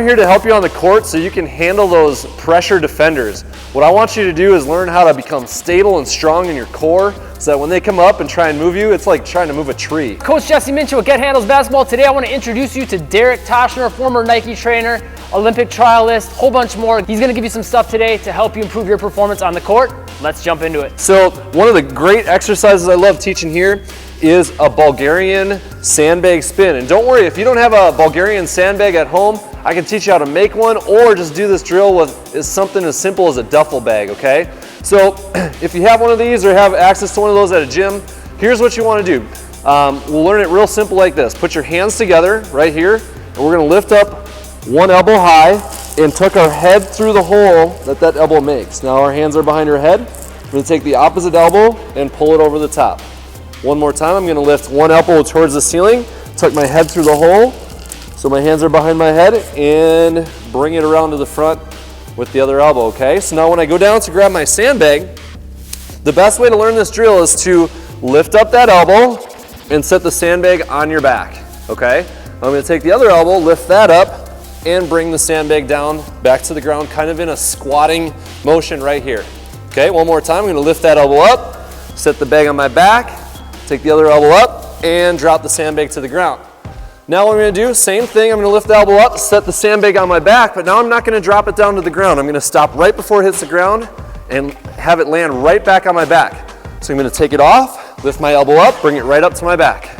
here to help you on the court so you can handle those pressure defenders. What I want you to do is learn how to become stable and strong in your core so that when they come up and try and move you, it's like trying to move a tree. Coach Jesse Minchie with Get Handles Basketball. Today I want to introduce you to Derek Toshner, former Nike trainer, Olympic trialist, whole bunch more. He's going to give you some stuff today to help you improve your performance on the court. Let's jump into it. So one of the great exercises I love teaching here is a Bulgarian sandbag spin. And don't worry, if you don't have a Bulgarian sandbag at home, I can teach you how to make one, or just do this drill with something as simple as a duffel bag, okay? So if you have one of these or have access to one of those at a gym, here's what you want to do. We'll learn it real simple like this. Put your hands together right here, and we're going to lift up one elbow high and tuck our head through the hole that elbow makes. Now our hands are behind our head. We're going to take the opposite elbow and pull it over the top. One more time, I'm going to lift one elbow towards the ceiling, tuck my head through the hole, so my hands are behind my head, and bring it around to the front with the other elbow, okay? So now when I go down to grab my sandbag, the best way to learn this drill is to lift up that elbow and set the sandbag on your back, okay? I'm going to take the other elbow, lift that up, and bring the sandbag down back to the ground, kind of in a squatting motion right here. Okay, one more time, I'm going to lift that elbow up, set the bag on my back, take the other elbow up, and drop the sandbag to the ground. Now what I'm going to do, same thing, I'm going to lift the elbow up, set the sandbag on my back, but now I'm not going to drop it down to the ground. I'm going to stop right before it hits the ground and have it land right back on my back. So I'm going to take it off, lift my elbow up, bring it right up to my back.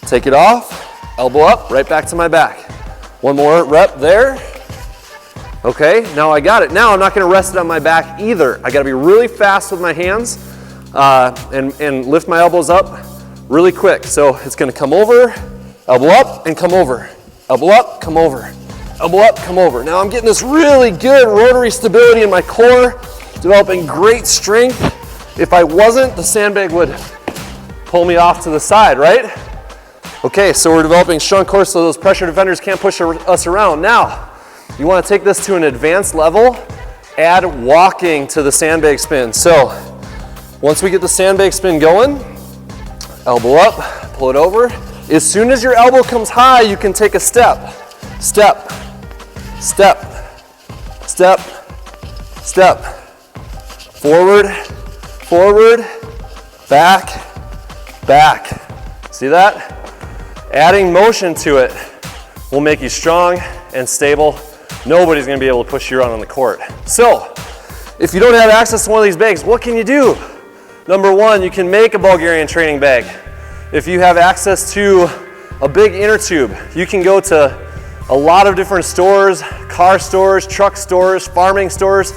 Take it off, elbow up, right back to my back. One more rep there. Okay, now I got it. Now I'm not going to rest it on my back either. I got to be really fast with my hands and lift my elbows up really quick. So it's going to come over, elbow up, and come over. Elbow up, come over. Elbow up, come over. Now I'm getting this really good rotary stability in my core, developing great strength. If I wasn't, the sandbag would pull me off to the side, right? Okay, so we're developing strong core so those pressure defenders can't push us around. Now, you want to take this to an advanced level, add walking to the sandbag spin. So once we get the sandbag spin going, elbow up, pull it over. As soon as your elbow comes high, you can take a step. Step, step, step, step. Forward, forward, back, back. See that? Adding motion to it will make you strong and stable. Nobody's going to be able to push you around on the court. So, if you don't have access to one of these bags, what can you do? Number one, you can make a Bulgarian training bag. If you have access to a big inner tube, you can go to a lot of different stores, car stores, truck stores, farming stores,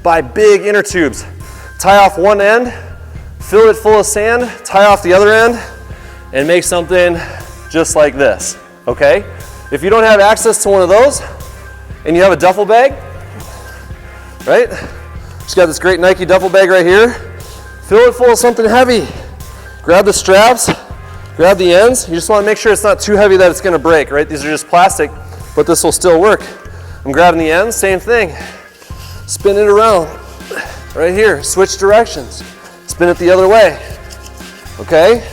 buy big inner tubes. Tie off one end, fill it full of sand, tie off the other end, and make something just like this, okay? If you don't have access to one of those, and you have a duffel bag, right? Just got this great Nike duffel bag right here. Fill it full of something heavy. Grab the straps, grab the ends. You just want to make sure it's not too heavy that it's going to break, right? These are just plastic, but this will still work. I'm grabbing the ends, same thing. Spin it around, right here. Switch directions. Spin it the other way, okay?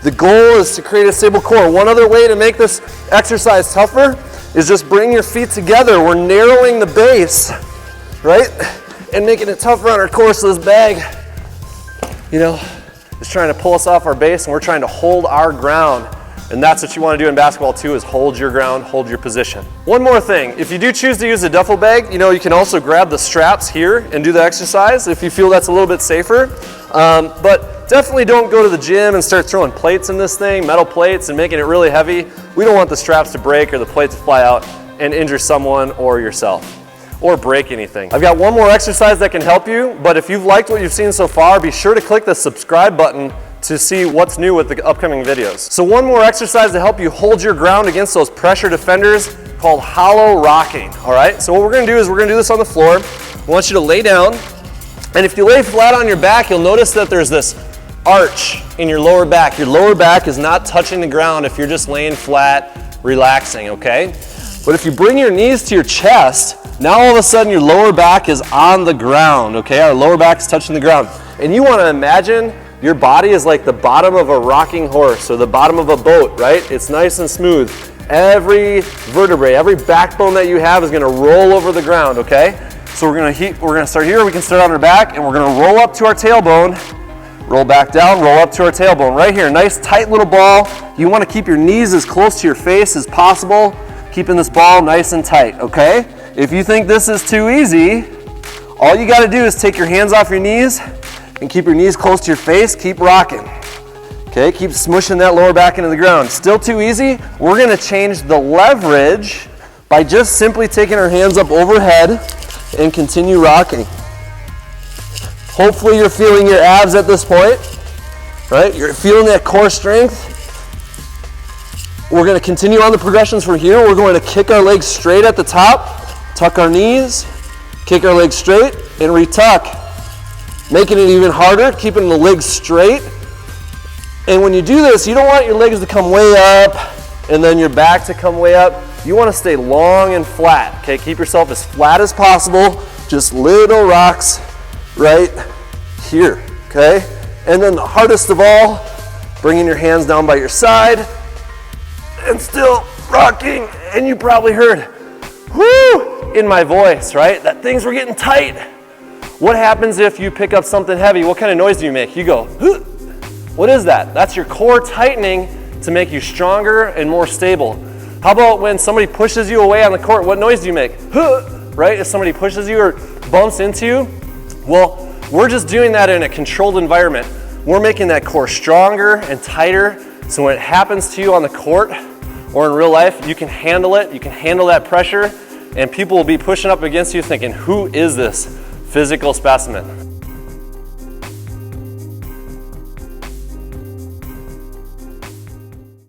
The goal is to create a stable core. One other way to make this exercise tougher is just bring your feet together. We're narrowing the base, right? And making it tougher on our core so this bag, you know, is trying to pull us off our base and we're trying to hold our ground. And that's what you want to do in basketball too, is hold your ground, hold your position. One more thing, if you do choose to use a duffel bag, you know, you can also grab the straps here and do the exercise if you feel that's a little bit safer. But definitely don't go to the gym and start throwing plates in this thing, metal plates, and making it really heavy. We don't want the straps to break or the plates to fly out and injure someone or yourself, or break anything. I've got one more exercise that can help you, but if you've liked what you've seen so far, be sure to click the subscribe button to see what's new with the upcoming videos. So one more exercise to help you hold your ground against those pressure defenders called hollow rocking, all right? So what we're gonna do is we're gonna do this on the floor. I want you to lay down, and if you lay flat on your back, you'll notice that there's this arch in your lower back. Your lower back is not touching the ground if you're just laying flat, relaxing, okay? But if you bring your knees to your chest, now all of a sudden your lower back is on the ground, okay? Our lower back is touching the ground. And you wanna imagine your body is like the bottom of a rocking horse or the bottom of a boat, right? It's nice and smooth. Every vertebrae, every backbone that you have is gonna roll over the ground, okay? So we're gonna start here, we can start on our back, and we're gonna roll up to our tailbone, roll back down, roll up to our tailbone. Right here, nice tight little ball. You wanna keep your knees as close to your face as possible, keeping this ball nice and tight, okay? If you think this is too easy, all you gotta do is take your hands off your knees and keep your knees close to your face, keep rocking. Okay, keep smushing that lower back into the ground. Still too easy? We're gonna change the leverage by just simply taking our hands up overhead and continue rocking. Hopefully you're feeling your abs at this point, right? You're feeling that core strength. We're gonna continue on the progressions from here. We're going to kick our legs straight at the top, tuck our knees, kick our legs straight, and retuck. Making it even harder, keeping the legs straight. And when you do this, you don't want your legs to come way up and then your back to come way up. You want to stay long and flat, okay? Keep yourself as flat as possible, just little rocks right here, okay? And then the hardest of all, bringing your hands down by your side and still rocking. And you probably heard, whoo, in my voice, right? That things were getting tight. What happens if you pick up something heavy? What kind of noise do you make? You go, huh. What is that? That's your core tightening to make you stronger and more stable. How about when somebody pushes you away on the court, what noise do you make? Huh, right? If somebody pushes you or bumps into you? Well, we're just doing that in a controlled environment. We're making that core stronger and tighter, so when it happens to you on the court or in real life, you can handle it, you can handle that pressure, and people will be pushing up against you thinking, who is this physical specimen?